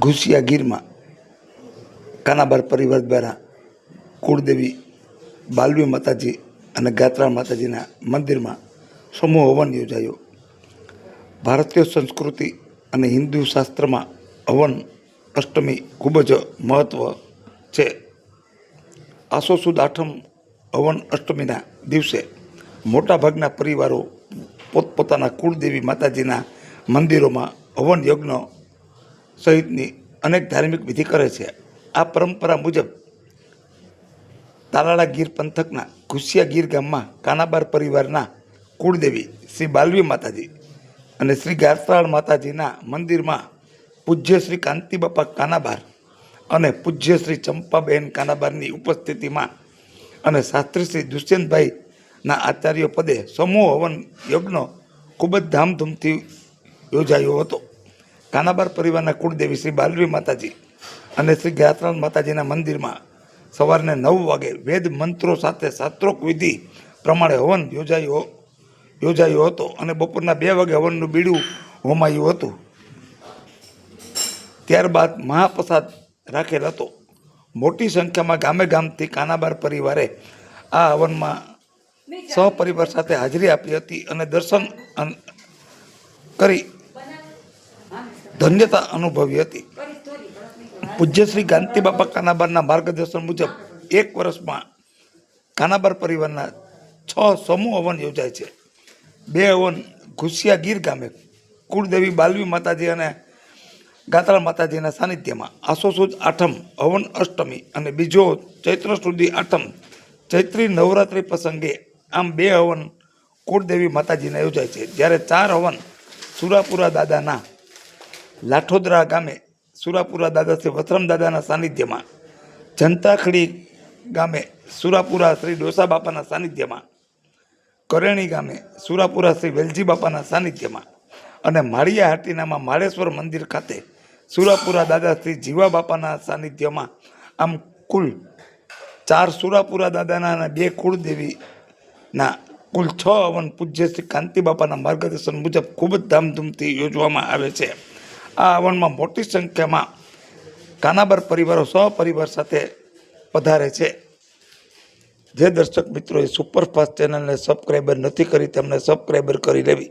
ઘુસિયા ગીરમાં કાનાબાર પરિવાર દ્વારા કુળદેવી બાલવી માતાજી અને ગાત્રાળ માતાજીના મંદિરમાં સમૂહ હવન યોજાયો. ભારતીય સંસ્કૃતિ અને હિન્દુ શાસ્ત્રમાં હવન અષ્ટમી ખૂબ જ મહત્ત્વ છે. આસો સુદ આઠમ હવન અષ્ટમીના દિવસે મોટાભાગના પરિવારો પોતપોતાના કુળદેવી માતાજીના મંદિરોમાં હવન યજ્ઞ સહિતની અનેક ધાર્મિક વિધિ કરે છે. આ પરંપરા મુજબ તાલાળા ગીર પંથકના ઘુસિયા ગીર ગામમાં કાનાબાર પરિવારના કુળદેવી શ્રી બાલવી માતાજી અને શ્રી ગાત્રાળ માતાજીના મંદિરમાં પૂજ્ય શ્રી કાંતિબાપા કાનાબાર અને પૂજ્ય શ્રી ચંપાબેન કાનાબારની ઉપસ્થિતિમાં અને શાસ્ત્રી શ્રી દુષ્યંતભાઈના આચાર્ય પદે સમૂહ હવન યજ્ઞ ખૂબ જ ધામધૂમથી યોજાયો હતો. કાનાબાર પરિવારના કુળદેવી શ્રી બાલવી માતાજી અને શ્રી ગાત્રાળ માતાજીના મંદિરમાં સવારને 9 વાગે વેદ મંત્રો સાથે શાસ્ત્રોક્ત વિધિ પ્રમાણે હવન યોજાયો હતો અને બપોરના 2 વાગે હવનનું બીડું હોમાયું હતું. ત્યારબાદ મહાપ્રસાદ રાખેલ હતો. મોટી સંખ્યામાં ગામે ગામથી કાનાબાર પરિવારે આ હવનમાં સહપરિવાર સાથે હાજરી આપી હતી અને દર્શન કરી ધન્યતા અનુભવી હતી. પૂજ્ય શ્રી કાંતિબાપા કાનાબારના માર્ગદર્શન મુજબ 1 વર્ષમાં કાનાબાર પરિવારના 6 સમૂહ હવન યોજાય છે. 2 હવન ઘુસિયા ગીર ગામે કુળદેવી બાલવી માતાજી અને ગાત્રાળ માતાજીના સાનિધ્યમાં આસો સુદ આઠમ હવન અષ્ટમી અને બીજો ચૈત્ર સુધી આઠમ ચૈત્રી નવરાત્રિ પ્રસંગે આમ 2 હવન કુળદેવી માતાજીના યોજાય છે. જ્યારે 4 હવન સુરાપુરા દાદાના લાઠોદરા ગામે સુરાપુરા દાદા શ્રી વસરામ દાદાના સાનિધ્યમાં, જંતાખડી ગામે સુરાપુરા શ્રી ડોસા બાપાના સાનિધ્યમાં, કરેણી ગામે સુરાપુરા શ્રી વેલજી બાપાના સાનિધ્યમાં અને માળિયા હાટીનામાં માળેશ્વર મંદિર ખાતે સુરાપુરા દાદા શ્રી જીવા બાપાના સાનિધ્યમાં આમ કુલ 4 સુરાપુરા દાદાના અને 2 કુળદેવીના કુલ 6 હવન પૂજ્ય શ્રી કાંતિ બાપાના માર્ગદર્શન મુજબ ખૂબ જ ધામધૂમથી યોજવામાં આવે છે. આ હવનમાં મોટી સંખ્યામાં કાનાબાર પરિવારો સહપરિવાર સાથે પધારે છે. જે દર્શક મિત્રોએ સુપરફાસ્ટ ચેનલને સબસ્ક્રાઈબર નથી કરી તેમને સબસ્ક્રાઈબર કરી લેવી.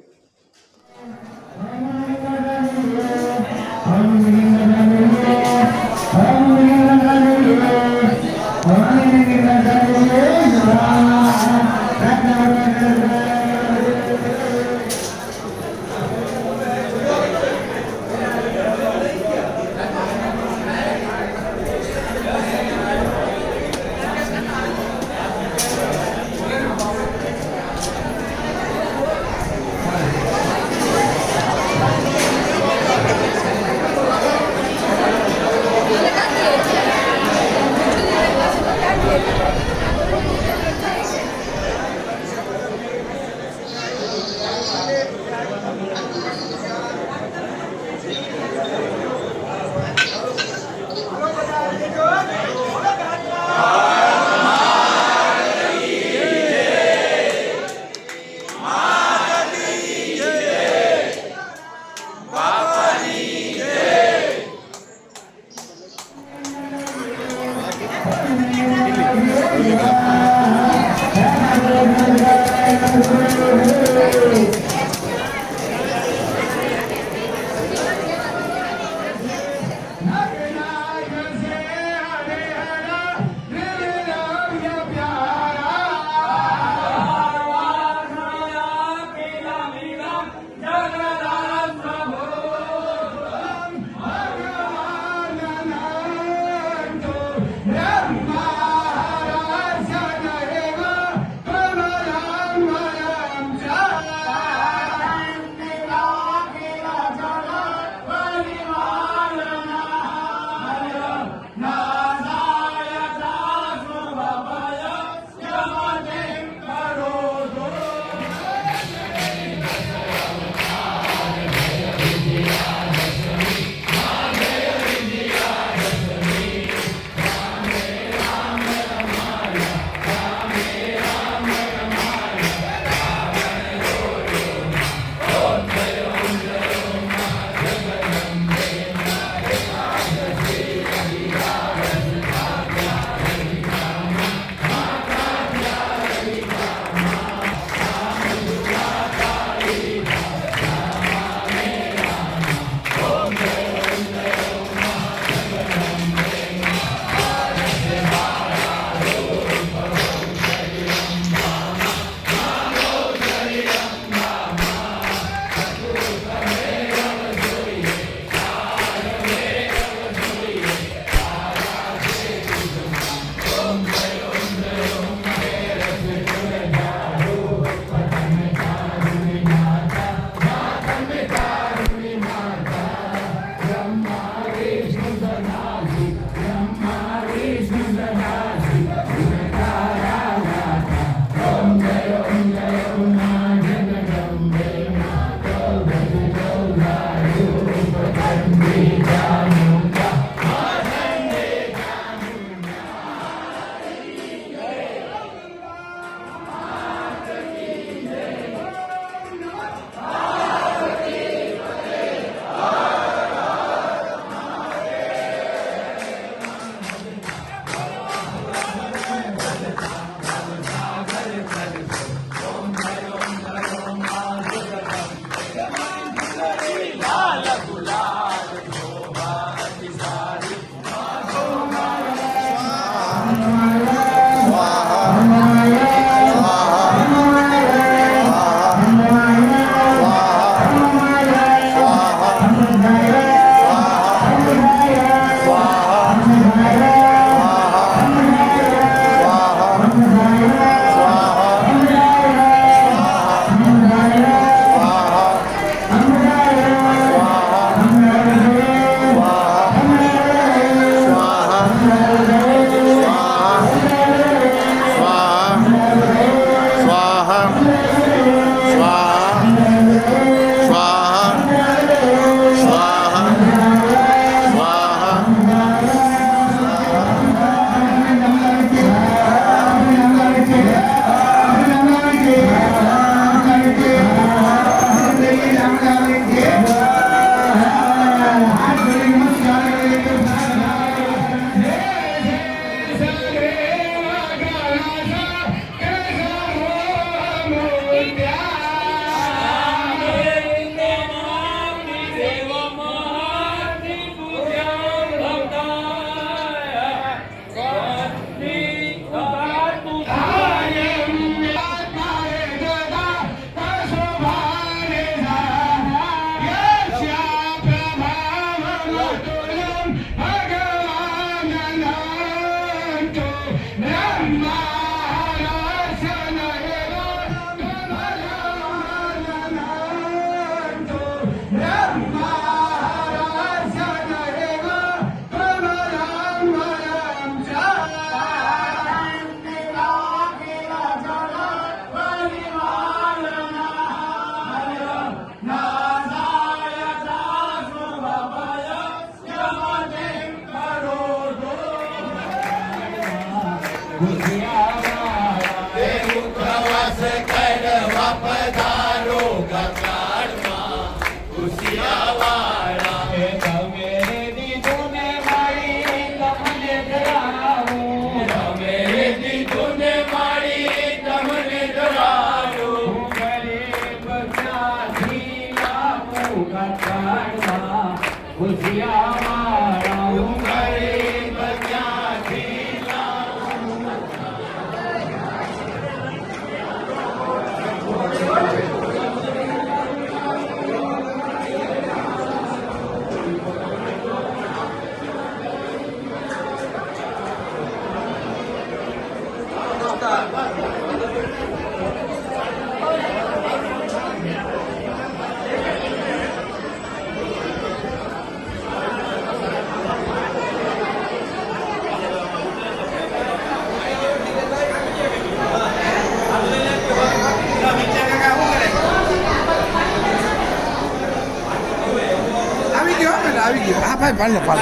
આવી ગયો હા ભાઈ પાડ લે પાડ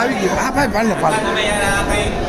આવી ગયો હા ભાઈ પાડ લે પાડ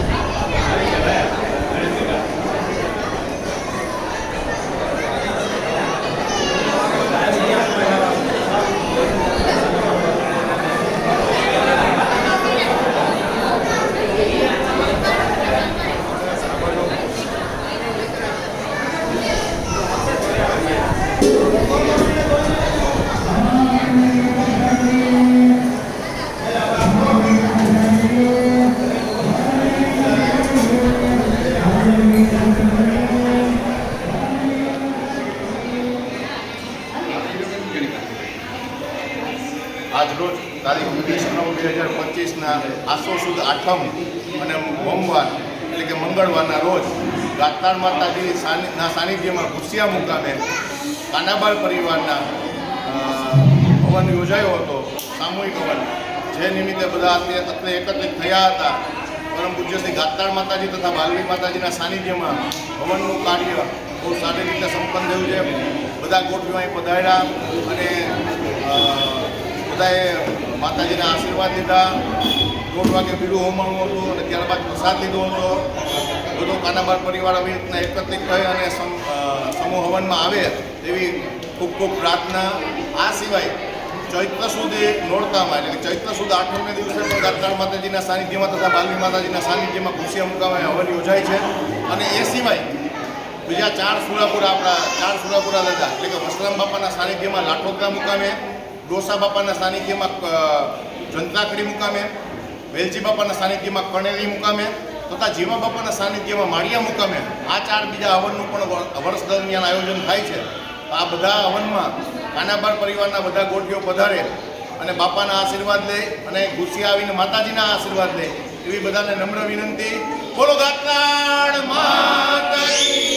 20/9/2025 આસો સુદ આઠમ અને સોમવાર એટલે કે મંગળવારના રોજ ગાતાર માતાજી સાનિધ્યમાં ઘુસિયા મુકામે કાનાબાર પરિવારના હવન યોજાયો હતો, સામૂહિક હવન, જે નિમિત્તે બધા અત્રે એકત્રિત થયા હતા. પરમ પૂજ્ય શ્રી ગાતાર માતાજી તથા બાલવી માતાજીના સાનિધ્યમાં હવનનું કાર્ય બહુ સારી રીતે સંપન્ન થયું છે. બધા ગોઠવીઓ અહીં પધાર્યા અને બધાએ માતાજીના આશીર્વાદ લીધા. 1:30 વાગે બીડું હોમણું હતું અને ત્યારબાદ પ્રસાદ લીધો હતો. બધો કાનાબાર પરિવાર આવી રીતના એકત્રિત થઈ અને સમૂહ હવનમાં આવે તેવી ખૂબ ખૂબ પ્રાર્થના. આ સિવાય ચૈત્ર સુદ નોરતામાં એટલે કે ચૈત્ર સુદ આઠમને દિવસે પણ ગાતાર માતાજીના સાનિધ્યમાં તથા બાલવી માતાજીના સાનિધ્યમાં ઘુસિયા મુકામે હવન યોજાય છે. અને એ સિવાય બીજા 4 સુરાપુરા દાદા એટલે કે વસરામ બાપાના સાનિધ્યમાં લાઠોકરા મુકામે, ડોસા બાપાના સાનિધ્યમાં જંત્રાખડી મુકામે, વેલજી બાપાના સાનિધ્યમાં કણેરી મુકામે તથા જીવા બાપાના સાનિધ્યમાં માળિયા મુકામે આ 4 બીજા હવનનું પણ વર્ષ દરમિયાન આયોજન થાય છે. આ બધા હવનમાં કાનાબાર પરિવારના બધા ગોઠીઓ પધારે અને બાપાના આશીર્વાદ લે અને ઘુસિયા આવીને માતાજીના આશીર્વાદ લે એવી બધાને નમ્ર વિનંતી. બોલો ગાતાર માતાજી.